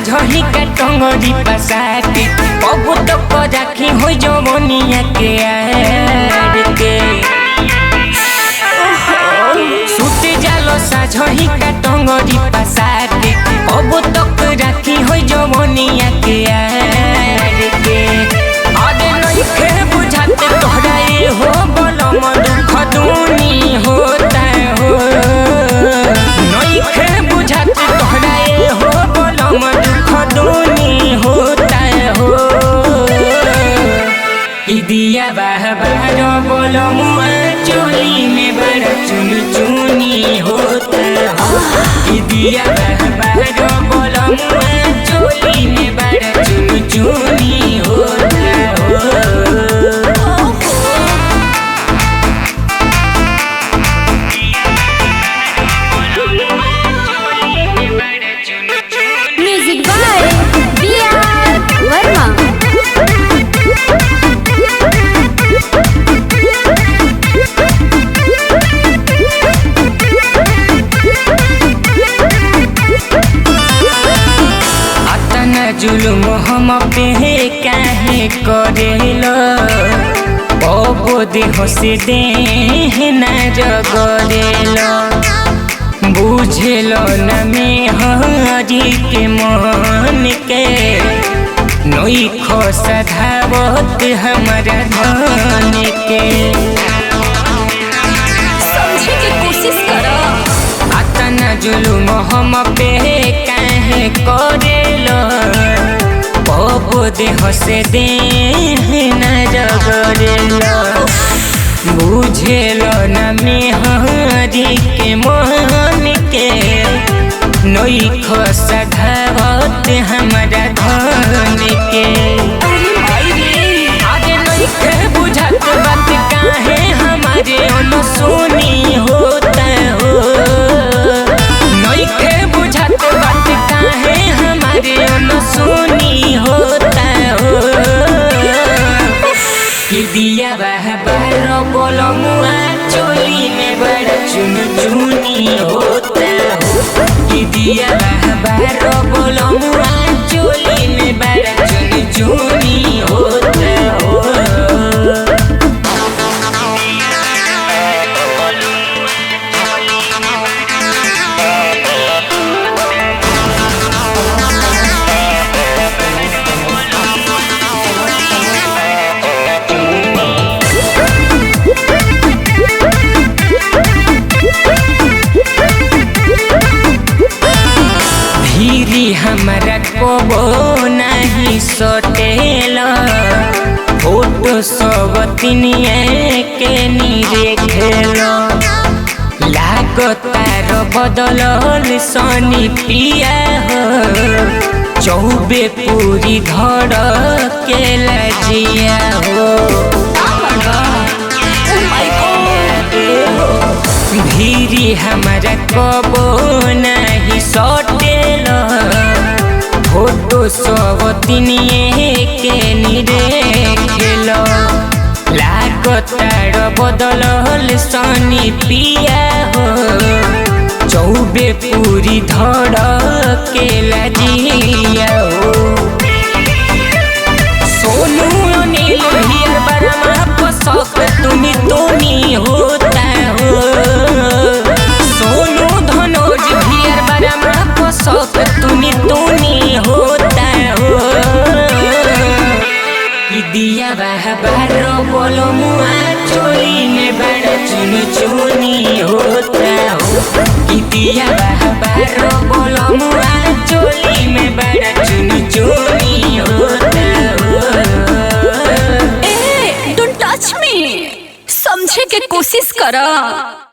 झही का टंगरी पसाती कबू तो राखी हो जवनिया के आड़ के सुते जालो साझही का टंगरी पसाती कबू तो राखी हो जवनिया के आड़ के अरे नइखे बुझाते तोहरा ए हो बलम दुख दूनी होता हो नइखे बुझाते तोहरा ए हो बलम दुनी होता हो दिया बाहर बोलो मुआ चोली में बड़ा चुन चुनी होता हो दिया बाहर बोलो मुआ चोली में बड़ा चुन चुनी होता हो। जुलुम हम पे काहे करेलो बबो देह से देह न जगरेलो बुझेलो न में हरी के मन के नई खसधावत हमारा धन के समझे की कोशिश करो अतना जुलुम हम पे काहे करेलो बबो देह से देह न जगरेलो बुझेलो न में हरी के मन के नई खसधावत हमारा धन के आगे नइखे बुझात बात काहे हमारे अनसुनी होता हो नइखे बुझात बात काहे हमारे अनसुनी होता हो कि दिया बाहर बोलो मुआ चोली में बड़ा चुन चुनी होता हो कि दिया बाहर बोलो मुआ चोली में बड़ा चुन चुनी होता हो। हमारा कोबो नहीं सटेला फोटो सब तिनिए के नीरे खेलो लागतार बदलल सनी पिया हो चौबे पूरी धड़ के लजिया हो भीरी हमारा कबो नहीं सटेला फोटो सब तिनिए के नीरे खेलो लागतार बदलल सनी पिया हो चौबे पूरी धड़ के लजिया हो सोनू अनिल हियर बरमा पसक तुमी तोनी होता हो सोनू धनोज हियर बरमा पसक तुमी तोनी होता हो कि दिया बाहर बोलो मुआ चोली में बड़ा चुन चुनी होता हो कि दिया बाहर बोलो मुआ चोली में बड़ा चुन चुनी होता हो। डोंट टच मी समझे के कोशिश करो।